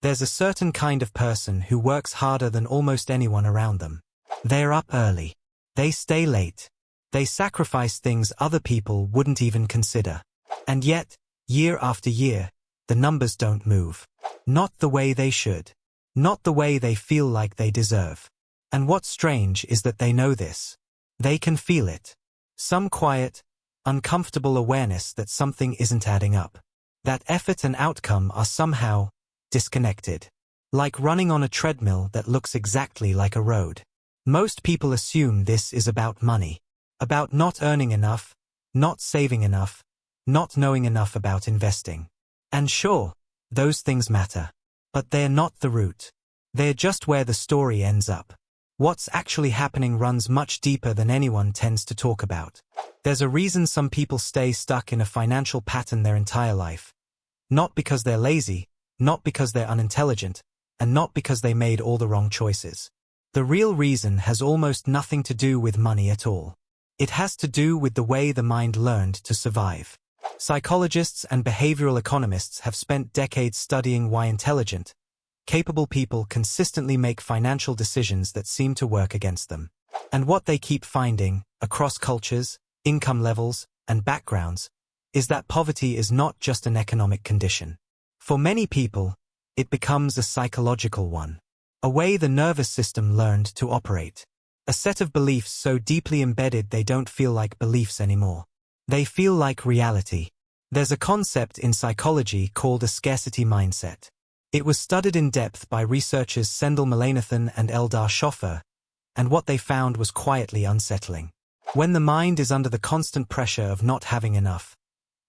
There's a certain kind of person who works harder than almost anyone around them. They're up early. They stay late. They sacrifice things other people wouldn't even consider. And yet, year after year, the numbers don't move. Not the way they should. Not the way they feel like they deserve. And what's strange is that they know this. They can feel it. Some quiet, uncomfortable awareness that something isn't adding up. That effort and outcome are somehow disconnected. Like running on a treadmill that looks exactly like a road. Most people assume this is about money. About not earning enough, not saving enough, not knowing enough about investing. And sure, those things matter. But they're not the root. They're just where the story ends up. What's actually happening runs much deeper than anyone tends to talk about. There's a reason some people stay stuck in a financial pattern their entire life. Not because they're lazy, not because they're unintelligent, and not because they made all the wrong choices. The real reason has almost nothing to do with money at all. It has to do with the way the mind learned to survive. Psychologists and behavioral economists have spent decades studying why intelligent, capable people consistently make financial decisions that seem to work against them. And what they keep finding, across cultures, income levels, and backgrounds, is that poverty is not just an economic condition. For many people, it becomes a psychological one. A way the nervous system learned to operate. A set of beliefs so deeply embedded they don't feel like beliefs anymore. They feel like reality. There's a concept in psychology called a scarcity mindset. It was studied in depth by researchers Sendel Mullainathan and Eldar Shofar, and what they found was quietly unsettling. When the mind is under the constant pressure of not having enough,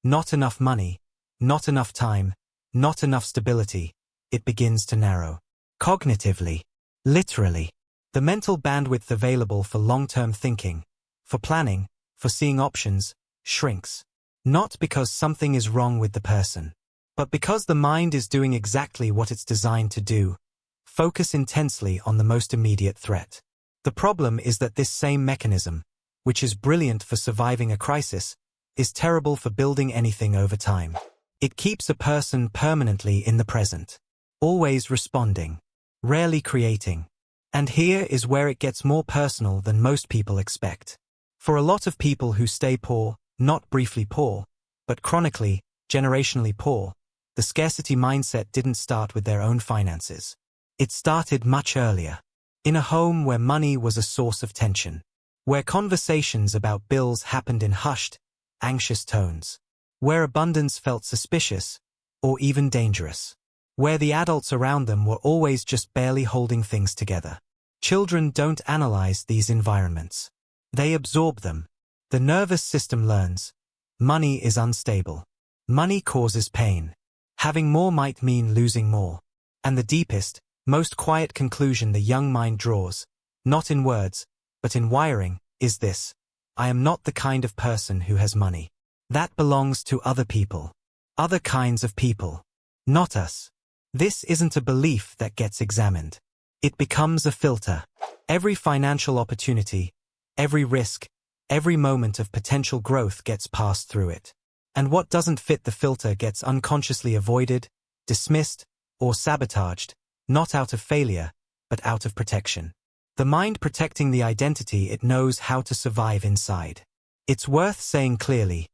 not enough money, not enough time, not enough stability, it begins to narrow. Cognitively. Literally. The mental bandwidth available for long-term thinking, for planning, for seeing options, shrinks. Not because something is wrong with the person, but because the mind is doing exactly what it's designed to do. Focus intensely on the most immediate threat. The problem is that this same mechanism, which is brilliant for surviving a crisis, is terrible for building anything over time. It keeps a person permanently in the present. Always responding. Rarely creating. And here is where it gets more personal than most people expect. For a lot of people who stay poor, not briefly poor, but chronically, generationally poor, the scarcity mindset didn't start with their own finances. It started much earlier. In a home where money was a source of tension. Where conversations about bills happened in hushed, anxious tones. Where abundance felt suspicious, or even dangerous. Where the adults around them were always just barely holding things together. Children don't analyze these environments. They absorb them. The nervous system learns. Money is unstable. Money causes pain. Having more might mean losing more. And the deepest, most quiet conclusion the young mind draws, not in words, but in wiring, is this. I am not the kind of person who has money. That belongs to other people. Other kinds of people. Not us. This isn't a belief that gets examined. It becomes a filter. Every financial opportunity, every risk, every moment of potential growth gets passed through it. And what doesn't fit the filter gets unconsciously avoided, dismissed, or sabotaged, not out of failure, but out of protection. The mind protecting the identity it knows how to survive inside. It's worth saying clearly,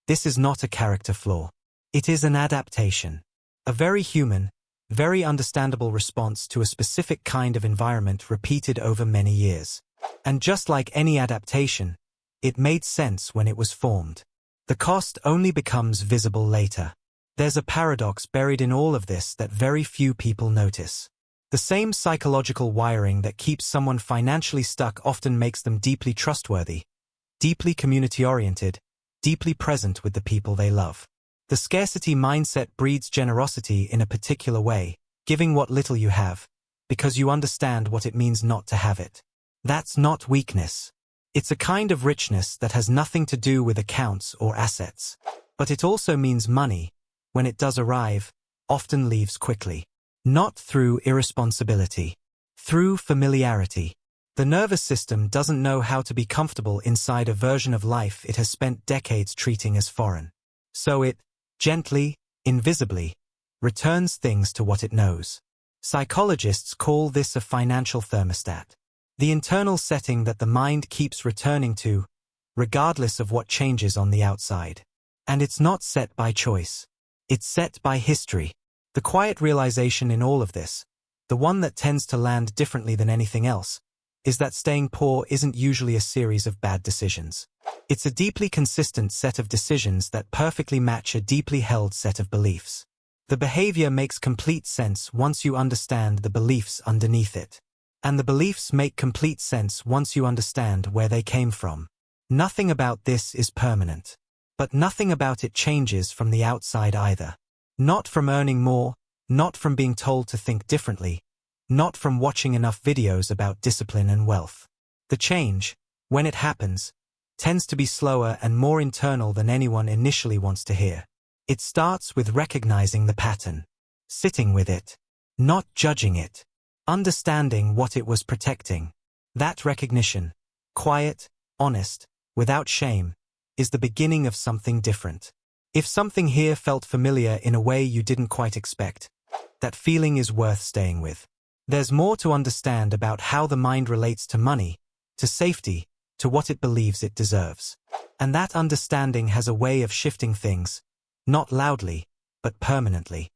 this is not a character flaw. It is an adaptation. A very human, very understandable response to a specific kind of environment repeated over many years. And just like any adaptation, it made sense when it was formed. The cost only becomes visible later. There's a paradox buried in all of this that very few people notice. The same psychological wiring that keeps someone financially stuck often makes them deeply trustworthy, deeply community-oriented, deeply present with the people they love. The scarcity mindset breeds generosity in a particular way, giving what little you have, because you understand what it means not to have it. That's not weakness. It's a kind of richness that has nothing to do with accounts or assets. But it also means money, when it does arrive, often leaves quickly. Not through irresponsibility. Through familiarity. The nervous system doesn't know how to be comfortable inside a version of life it has spent decades treating as foreign. So it, gently, invisibly, returns things to what it knows. Psychologists call this a financial thermostat, the internal setting that the mind keeps returning to, regardless of what changes on the outside. And it's not set by choice. It's set by history. The quiet realization in all of this, the one that tends to land differently than anything else, is that staying poor isn't usually a series of bad decisions. It's a deeply consistent set of decisions that perfectly match a deeply held set of beliefs. The behavior makes complete sense once you understand the beliefs underneath it. And the beliefs make complete sense once you understand where they came from. Nothing about this is permanent. But nothing about it changes from the outside either. Not from earning more, not from being told to think differently, not from watching enough videos about discipline and wealth. The change, when it happens, tends to be slower and more internal than anyone initially wants to hear. It starts with recognizing the pattern, sitting with it, not judging it, understanding what it was protecting. That recognition, quiet, honest, without shame, is the beginning of something different. If something here felt familiar in a way you didn't quite expect, that feeling is worth staying with. There's more to understand about how the mind relates to money, to safety, to what it believes it deserves. And that understanding has a way of shifting things, not loudly, but permanently.